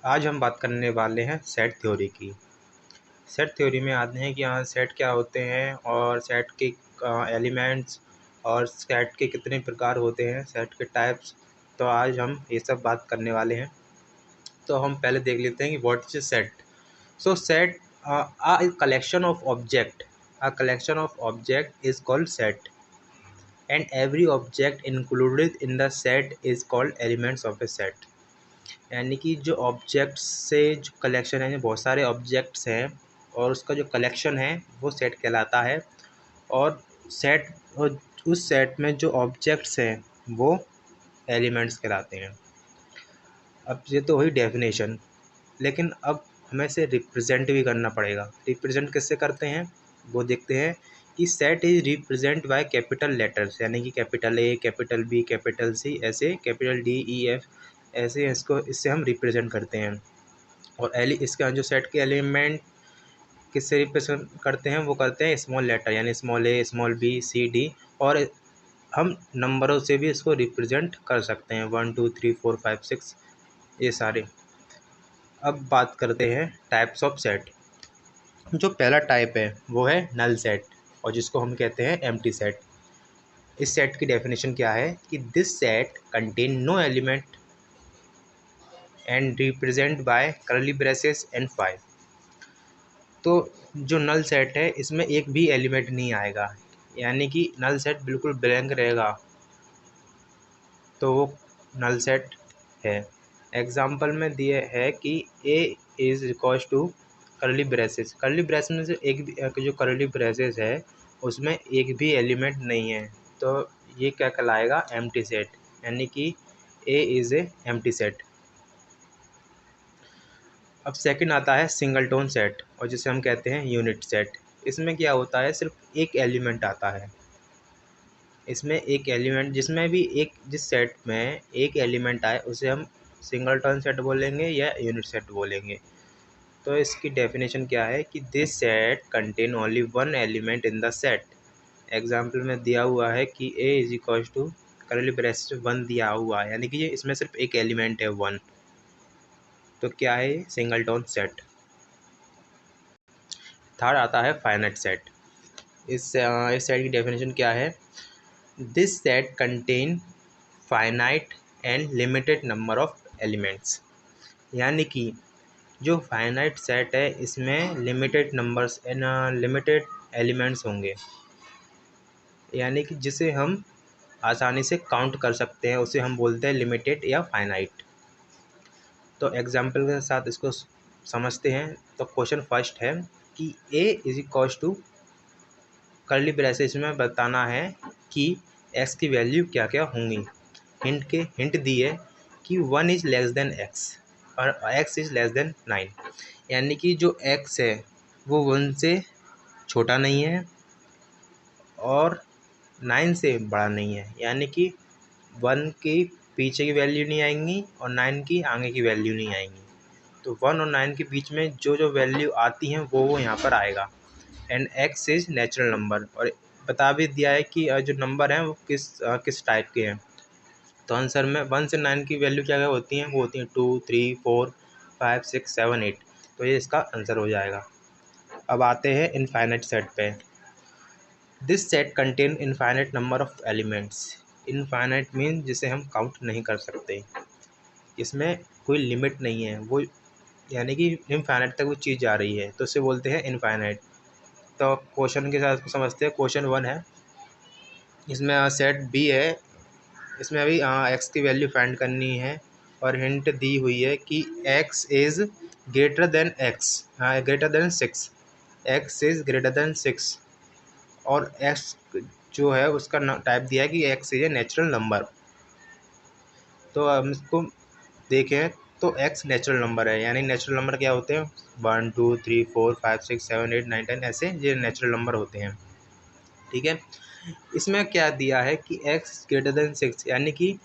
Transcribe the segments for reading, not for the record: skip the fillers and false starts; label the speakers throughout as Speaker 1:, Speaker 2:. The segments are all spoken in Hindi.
Speaker 1: आज हम बात करने वाले हैं सेट थ्योरी की। सेट थ्योरी में आते हैं कि हाँ सेट क्या होते हैं और सेट के एलिमेंट्स और सेट के कितने प्रकार होते हैं, सेट के टाइप्स। तो आज हम ये सब बात करने वाले हैं। तो हम पहले देख लेते हैं कि what is set. So set a collection of object is called set, and every object included in the set is called elements of a set। यानी कि जो ऑब्जेक्ट्स से जो कलेक्शन है, बहुत सारे ऑब्जेक्ट्स हैं और उसका जो कलेक्शन है वो सेट कहलाता है। और सेट और उस सेट में जो ऑब्जेक्ट्स हैं वो एलिमेंट्स कहलाते हैं। अब ये तो हुई डेफिनेशन, लेकिन अब हमें इसे रिप्रेजेंट भी करना पड़ेगा। रिप्रेजेंट किससे करते हैं वो देखते हैं कि set is represent by capital letters, यानी कि capital A, capital B, capital C, ऐसे कैपिटल डी, ई, एफ, ऐसे इससे हम रिप्रेजेंट करते हैं। और इसका जो सेट के एलिमेंट किससे रिप्रेजेंट करते हैं वो करते हैं स्मॉल लेटर, यानी स्मॉल ए, स्मॉल बी, सी, डी। और हम नंबरों से भी इसको रिप्रेजेंट कर सकते हैं, 1 2 3 4 5 6 ये सारे। अब बात करते हैं टाइप्स ऑफ सेट। जो पहला टाइप है वो है नल सेट, और जिसको हम कहते हैं एम्प्टी सेट। इस सेट की डेफिनेशन क्या है कि this set contain no element and represent by curly braces and 5। तो जो नल सेट है इसमें एक भी एलिमेंट नहीं आएगा, यानी कि नल सेट बिल्कुल ब्लैंक रहेगा, तो वो नल सेट है। एग्जाम्पल में दिए है कि A is equals to curly braces. Curly braces में से एक भी जो कर्ली ब्रेसेस है उसमें एक भी एलिमेंट नहीं है, तो ये क्या कहलाएगा, एम्प्टी सेट, यानी कि A is A empty set. अब सेकंड आता है सिंगल टोन सेट, और जिसे हम कहते हैं यूनिट सेट। इसमें क्या होता है, सिर्फ एक एलिमेंट आता है। इसमें एक एलिमेंट जिसमें भी एक जिस सेट में एक एलिमेंट आए उसे हम सिंगल टर्न सेट बोलेंगे या यूनिट सेट बोलेंगे। तो इसकी डेफिनेशन क्या है कि this set contain only one element in the set. Example में दिया हुआ है कि A is equal to curly braces 1 दिया हुआ है, यानी कि ये इसमें सिर्फ एक एलिमेंट है 1। तो क्या है, सिंगल टोन सेट। थर्ड आता है फाइनाइट सेट। इस सेट की डेफिनेशन क्या है, this set contain finite and limited number of elements. यानी कि जो फाइनाइट सेट है इसमें limited numbers and limited elements होंगे, यानी कि जिसे हम आसानी से काउंट कर सकते हैं उसे हम बोलते हैं लिमिटेड या फाइनाइट। तो एग्जांपल के साथ इसको समझते हैं। तो क्वेश्चन फर्स्ट है कि A is equal to curly braces में बताना है कि एक्स की वैल्यू क्या क्या होंगी। हिंट दी है कि 1 इज़ लेस देन एक्स और एक्स इज़ लेस देन 9, यानी कि जो एक्स है वो 1 से छोटा नहीं है और 9 से बड़ा नहीं है, यानी कि 1 की पीछे की वैल्यू नहीं आएंगी और 9 की आगे की वैल्यू नहीं आएंगी। तो 1 और 9 के बीच में जो जो वैल्यू आती हैं वो यहाँ पर आएगा। And x is natural number, और बता भी दिया है कि जो नंबर हैं वो किस टाइप के हैं। तो आंसर में 1 से 9 की वैल्यू क्या क्या होती हैं, वो होती हैं 2 3 4 5 6 7 8। तो ये इसका आंसर हो जाएगा। अब आते हैं इनफाइनाइट सेट पे। This set contain infinite number of elements. Infinite mean जिसे हम काउंट नहीं कर सकते, इसमें कोई लिमिट नहीं है, वो यानी कि इनफाइनाइट तक वो चीज़ जा रही है, तो उसे बोलते हैं इनफाइनाइट। तो क्वेश्चन के साथ इसको समझते हैं। क्वेश्चन 1 है, इसमें सेट बी है, इसमें अभी एक्स की वैल्यू फाइंड करनी है और हिंट दी हुई है कि x is greater than x, greater than 6। X is greater than 6 और एक्स जो है उसका टाइप दिया है कि x is a natural number. तो हम इसको देखें तो एक्स नेचुरल नंबर है, यानी नेचुरल नंबर क्या होते हैं, 1 2 3 4 5 6 7 8 9 10, ऐसे ये नेचुरल नंबर होते हैं। ठीक है, इसमें क्या दिया है कि x ग्रेटर देन 6, यानी कि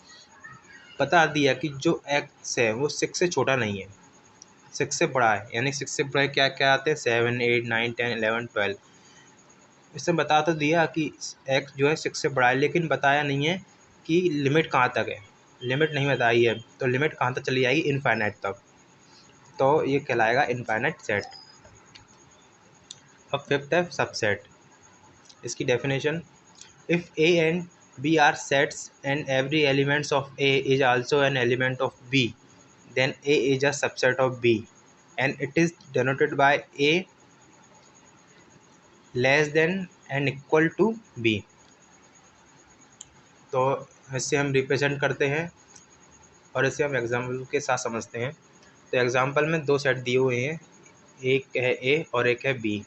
Speaker 1: बता दिया कि जो x है वो 6 से छोटा नहीं है, 6 से बड़ा है। यानी 6 से बड़े क्या क्या आते हैं, 7 8 9 10 11 12। इसने बता तो दिया कि x जो है 6 से बड़ा है, लेकिन बताया नहीं है कि लिमिट कहाँ तक है। लिमिट नहीं बताई है, तो लिमिट कहाँ तक चली जाएगी, इनफाइनाइट तक। तो ये कहलाएगा इनफाइनाइट सेट। अब फिफ्थ है सबसेट। इसकी definition, if A and B are sets and every elements of A is also an element of B, then A is a subset of B and it is denoted by A less than and equal to B। तो इससे हम रिप्रेजेंट करते हैं और इसे हम एग्जाम्पल के साथ समझते हैं। तो एग्जाम्पल में दो सेट दिए हुए हैं, एक है ए और एक है बी।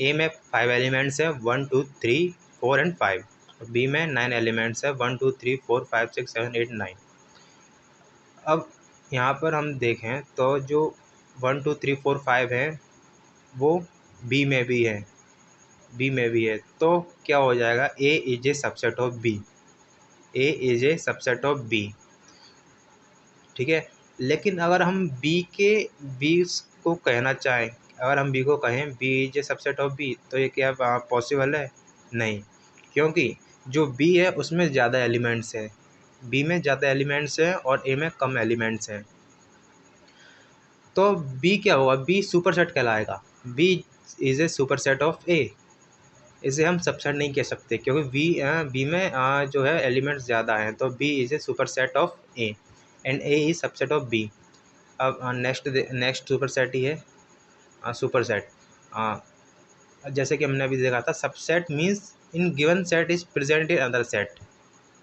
Speaker 1: ए में 5 एलिमेंट्स है 1 2 3 4 एंड 5, और बी में 9 एलिमेंट्स है 1 2 3 4 5 6 7 8 9। अब यहाँ पर हम देखें तो जो 1 2 3 4 5 है वो बी में भी है, बी में भी है, तो क्या हो जाएगा, A is A subset of B, A is A subset of B. ठीक है, लेकिन अगर हम बी को कहना चाहें, अगर हम बी को कहें B is A subset of B, तो ये क्या पॉसिबल है? नहीं, क्योंकि जो बी है उसमें ज़्यादा एलिमेंट्स हैं, बी में ज़्यादा एलिमेंट्स हैं और ए में कम एलिमेंट्स हैं। तो बी क्या होगा, बी सुपरसेट कहलाएगा, B is a superset of A. इसे हम सबसेट नहीं कह सकते क्योंकि बी में जो है एलिमेंट्स ज़्यादा हैं, तो B is a superset of A and A is subset of B. अब नेक्स्ट सुपरसेट ही है सुपरसेट। जैसे कि हमने अभी देखा था, subset means in given set is present in other set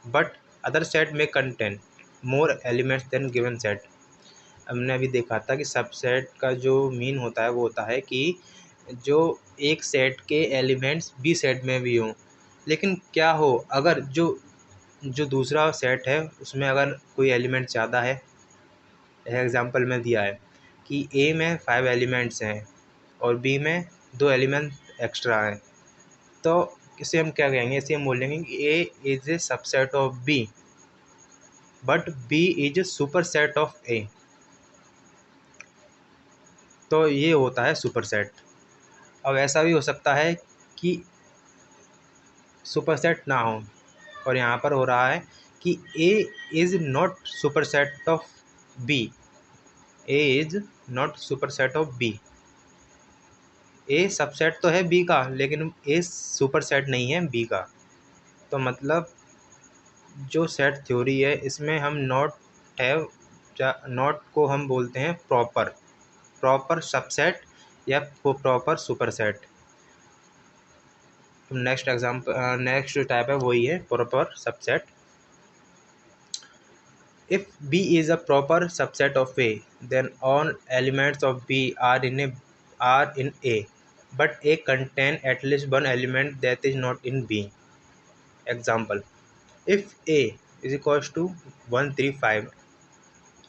Speaker 1: but other set में contain more elements than given set. हमने अभी देखा था कि सबसेट का जो मीन होता है वो होता है कि जो एक सेट के एलिमेंट्स बी सेट में भी हों, लेकिन क्या हो अगर जो जो दूसरा सेट है उसमें अगर कोई एलिमेंट ज़्यादा है। एग्जांपल में दिया है कि ए में 5 एलिमेंट्स हैं और बी में 2 एलिमेंट एक्स्ट्रा हैं, तो इसे हम क्या कहेंगे, इसे हम बोलेंगे कि A is a subset of B but B is a superset of A. तो ये होता है सुपरसेट। अब ऐसा भी हो सकता है कि सुपरसेट ना हो, और यहाँ पर हो रहा है कि A is not superset of B, A is not superset of B. A subset तो है बी का लेकिन ए सुपरसेट नहीं है बी का। तो मतलब जो सेट थ्योरी है इसमें हम नॉट हैव, नॉट को हम बोलते हैं प्रॉपर, प्रॉपर सबसेट या proper superset. Next example, next type है वही है proper subset. If B is a proper subset of A, then all elements of B are in A, but A contain at least one element that is not in B. Example: if A is equals to 1 3 5,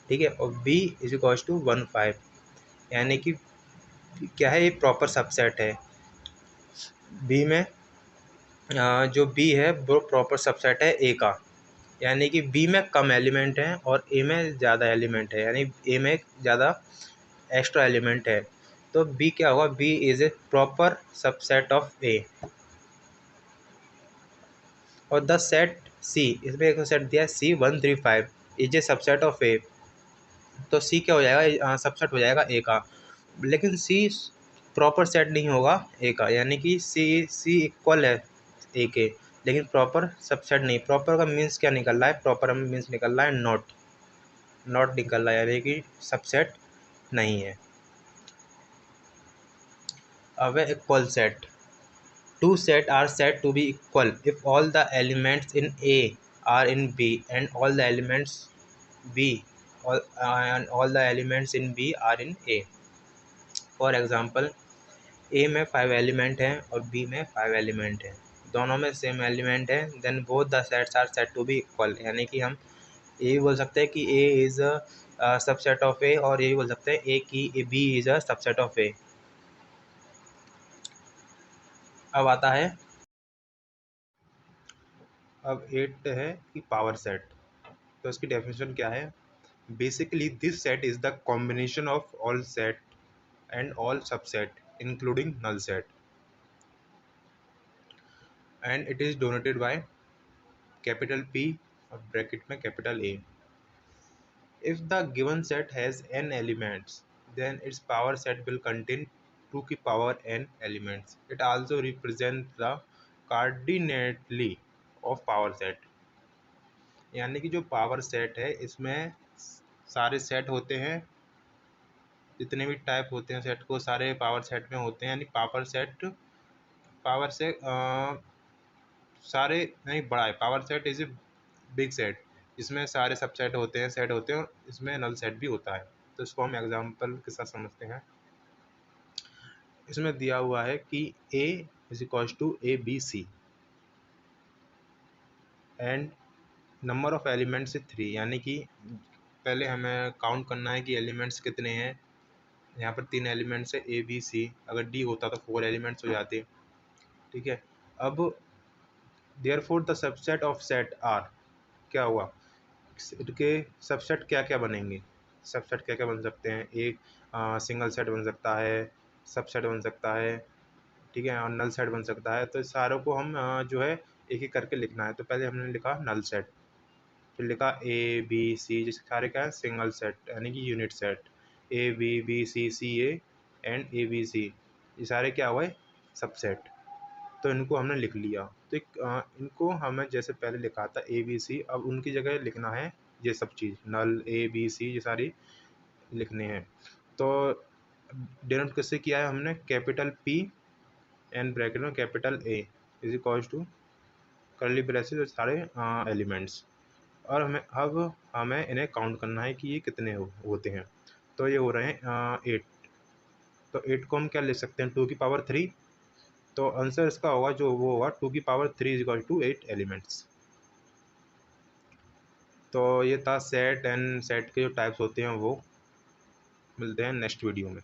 Speaker 1: ठीक है, और B is equals to 1 5, यानी कि क्या है, ये प्रॉपर सबसेट है। B में जो B है वो प्रॉपर सबसेट है A का, यानी कि बी में कम एलिमेंट हैं और ए में ज़्यादा एलिमेंट है, यानी ए में ज़्यादा एक्स्ट्रा एलिमेंट है। तो बी क्या होगा, B is a proper subset of A. और द सेट सी, इसमें एक सेट दिया है C 1 3 5 is A subset of A, तो सी क्या हो जाएगा, सबसेट हो जाएगा ए का, लेकिन सी प्रॉपर सेट नहीं होगा ए का, यानी कि सी इक्वल है ए के, लेकिन प्रॉपर सबसेट नहीं। प्रॉपर का मीन्स क्या निकल रहा है, प्रॉपर मीन्स निकल रहा है नॉट, नॉट निकल रहा है, यानी कि सबसेट नहीं है। अब है equal set. Two set are said to be equal if all the elements in A are in B and all the elements B and all the elements in B are in A। For example, A में 5 एलिमेंट हैं और बी में 5 एलिमेंट हैं, दोनों में सेम एलिमेंट है, then both the sets are said to be equal, यानी कि हम ये भी बोल सकते हैं कि A is a subset of A, और ये भी बोल सकते हैं ए की B is a subset of A. अब आता है, अब 8 है कि पावर सेट। तो इसकी डेफिनेशन क्या है, basically this set is the combination of all set and all subset including null set, and it is denoted by capital P और ब्रैकेट में capital A. If the given set has n elements, then its power set will contain 2 की power n elements. It also represents the coordinately of power set. यानी कि जो पावर सेट है इसमें सारे सेट होते हैं, जितने भी टाइप होते हैं सेट को सारे पावर सेट में होते हैं, यानी पावर सेट पावर से सारे नहीं बड़ा है। Power set is a big set, इसमें सारे सबसेट होते हैं, सेट होते हैं, इसमें नल सेट भी होता है। तो इसको हम एग्जांपल के साथ समझते हैं। इसमें दिया हुआ है कि a is equals to A B C and number of elements 3, यानी कि पहले हमें काउंट करना है कि एलिमेंट्स कितने हैं। यहाँ पर 3 एलिमेंट्स है ए बी सी, अगर डी होता तो 4 एलिमेंट्स हो जाते। ठीक है, अब therefore the subset of set R, क्या हुआ इनके सबसेट क्या क्या बनेंगे, सबसेट क्या क्या बन सकते हैं। एक सिंगल सेट बन सकता है, सबसेट बन सकता है, ठीक है, और नल सेट बन सकता है। तो इस सारों को हम जो है एक एक करके लिखना है। तो पहले हमने लिखा नल सेट, फिर लिखा ए बी सी, जिसके सारे क्या है सिंगल सेट यानी कि unit set, A B C C A and A B C, ये सारे क्या हुए सबसेट। तो इनको हमने लिख लिया। तो इनको हमें जैसे पहले लिखा था ए बी सी, अब उनकी जगह लिखना है ये सब चीज़ नल ए बी सी ये सारी लिखने हैं। तो डिनोट किससे किया है हमने, कैपिटल पी एंड ब्रैकेट में capital A is equals to curly braces सारे एलिमेंट्स। और हमें इन्हें काउंट करना है कि ये कितने होते हैं। तो ये हो रहे हैं 8। तो 8 को हम क्या लिख सकते हैं 2 की पावर 3। तो आंसर इसका होगा जो वो होगा 2 की power 3 is equal to 8 elements. तो ये था सेट एंड सेट के जो टाइप्स होते हैं वो। मिलते हैं नेक्स्ट वीडियो में।